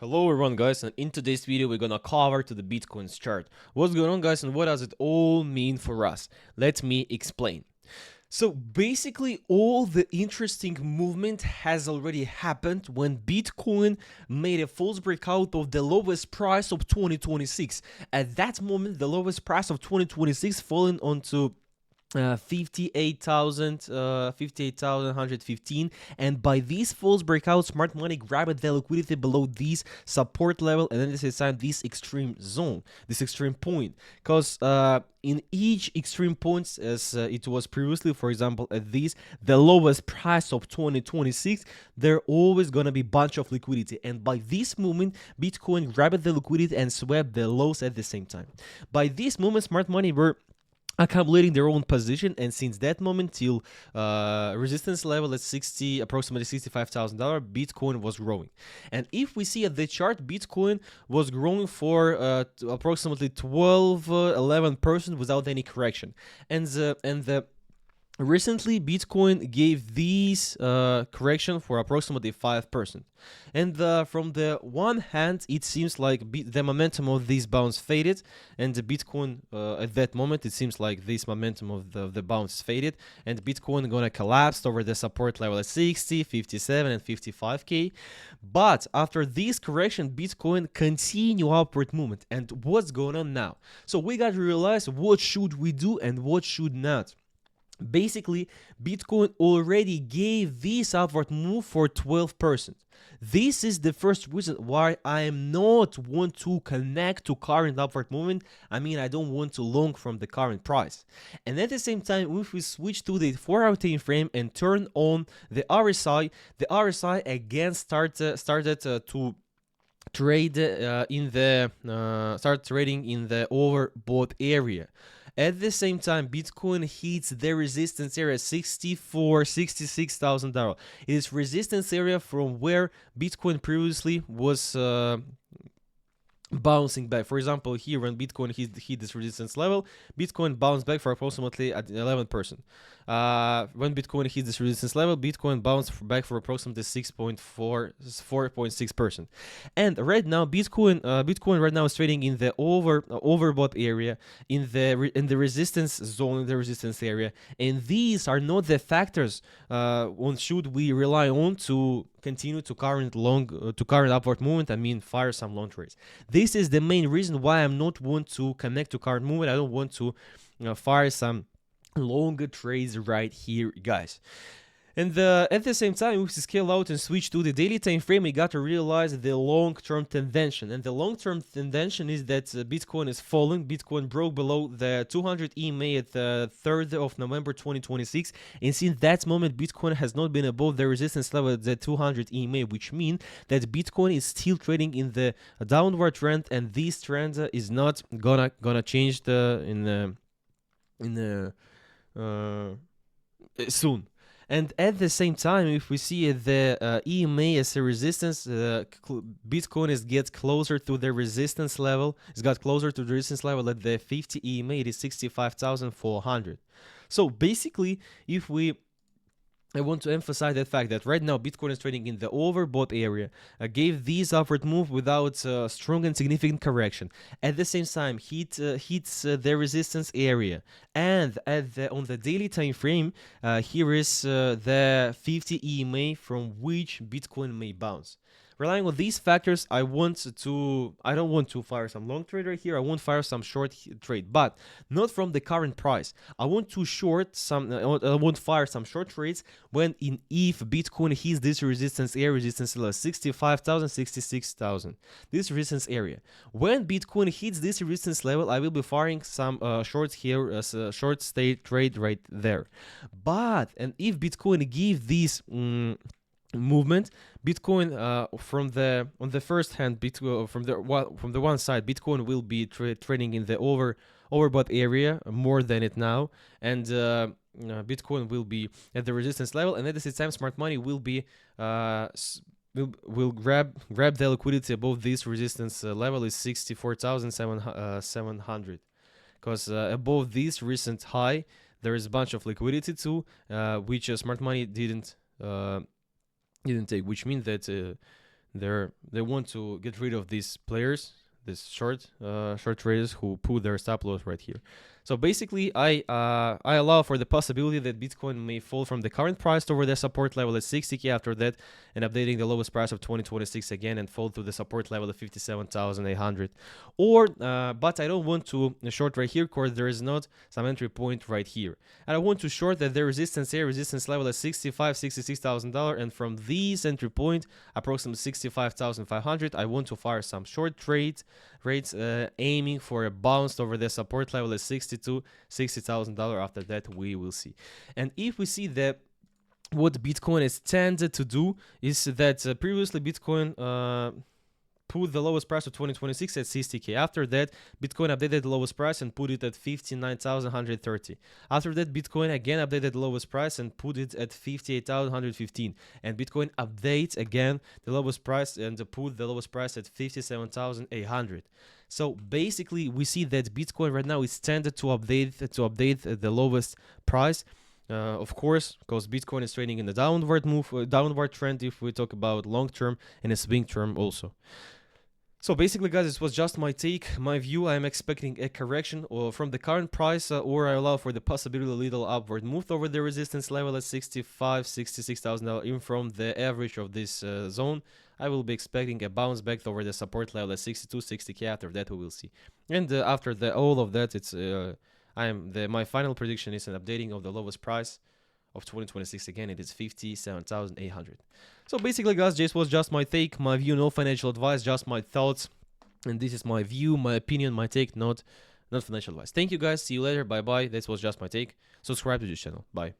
Hello everyone guys, and in today's video we're gonna cover to the Bitcoin's chart. What's going on guys and what does it all mean for us? Let me explain. So basically all the interesting movement has already happened when Bitcoin made a false breakout of the lowest price of 2026. At that moment the lowest price of 2026 falling onto 58,115, and by these false breakouts smart money grabbed the liquidity below this support level and then this is this extreme zone, this extreme point, because in each extreme points as it was previously, for example at this the lowest price of 2026, there always gonna be bunch of liquidity, and by this moment Bitcoin grabbed the liquidity and swept the lows at the same time. By this moment smart money were accumulating their own position, and since that moment till resistance level at approximately $65,000, Bitcoin was growing. And if we see at the chart, Bitcoin was growing for approximately 11% without any correction, and the recently Bitcoin gave these correction for approximately 5%, and from the one hand it seems like the momentum of this bounce faded, and the Bitcoin at that moment it seems like this momentum of the bounce faded, and Bitcoin gonna collapse over the support level at 60, 57 and 55k. But after this correction Bitcoin continue upward movement. And what's going on now? So we got to realize what should we do and what should not. Basically, Bitcoin already gave this upward move for 12%. This is the first reason why I am not want to connect to current upward movement. I mean, I don't want to long from the current price. And at the same time, if we switch to the 4-hour time frame and turn on the RSI again started to trade start trading in the overbought area. At the same time, Bitcoin hits the resistance area $66,000. It is resistance area from where Bitcoin previously was bouncing back. For example, here when Bitcoin hit this resistance level, Bitcoin bounced back for approximately at 11%. When Bitcoin hit this resistance level, Bitcoin bounced back for approximately 4.6%. And right now, Bitcoin right now is trading in the overbought area, in the resistance zone, in the resistance area. And these are not the factors on should we rely on to continue to current upward movement. I mean, fire some long trades. This is the main reason why I'm not want to connect to current movement. I don't want to fire some longer trades right here, guys. And at the same time, if we scale out and switch to the daily time frame, we got to realize the long-term tendency. And the long-term tendency is that Bitcoin is falling. Bitcoin broke below the 200 EMA at the 3rd of November 2026. And since that moment, Bitcoin has not been above the resistance level at the 200 EMA, which means that Bitcoin is still trading in the downward trend, and this trend is not gonna change soon. And at the same time, if we see the EMA as a resistance, Bitcoin gets closer to the resistance level. It's got closer to the resistance level at the 50 EMA. It is 65,400. So basically, I want to emphasize the fact that right now Bitcoin is trading in the overbought area, gave these upward move without strong and significant correction. At the same time, hits the resistance area, and on the daily time frame, here is the 50 EMA from which Bitcoin may bounce. Relying on these factors, I don't want to fire some long trade right here. I won't fire some short trade, but not from the current price. I want to I won't fire some short trades if Bitcoin hits this resistance level 65,000, 66,000. This resistance area. When Bitcoin hits this resistance level, I will be firing some shorts here as a short trade right there. And if Bitcoin give this movement, Bitcoin on the first hand, from the one side, Bitcoin will be trading in the overbought area more than it now, and Bitcoin will be at the resistance level, and at the same time smart money will be will grab the liquidity above this resistance level is 64,700, because above this recent high there is a bunch of liquidity too, which smart money didn't take, which means that They want to get rid of these players, this short traders who put their stop loss right here. So basically, I allow for the possibility that Bitcoin may fall from the current price over the support level at 60k after that, and updating the lowest price of 2026 again and fall to the support level of 57,800. Or, but I don't want to short right here because there is not some entry point right here. And I want to short that the resistance level at $66,000, and from these entry point, approximately 65,500, I want to fire some short rates aiming for a bounce over the support level at $60,000. After that, we will see. And if we see that what Bitcoin has tended to do is that previously Bitcoin put the lowest price of 2026 at 60k. After that, Bitcoin updated the lowest price and put it at 59,130. After that, Bitcoin again updated the lowest price and put it at 58,115. And Bitcoin updates again the lowest price and put the lowest price at 57,800. So basically, we see that Bitcoin right now is tended to update the lowest price. Of course, because Bitcoin is trading in the downward trend if we talk about long term and a swing term also. So basically, guys, this was just my take, my view. I'm expecting a correction from the current price, or I allow for the possibility of a little upward move over the resistance level at $66,000, even from the average of this zone. I will be expecting a bounce back over the support level at 60k. After that, we will see. And after all of that, it's my final prediction is an updating of the lowest price of 2026 again. It is 57,800. So basically, guys, this was just my take, my view, no financial advice, just my thoughts, and this is my view, my opinion, my take, not financial advice. Thank you, guys. See you later. Bye bye. This was just my take. Subscribe to this channel. Bye.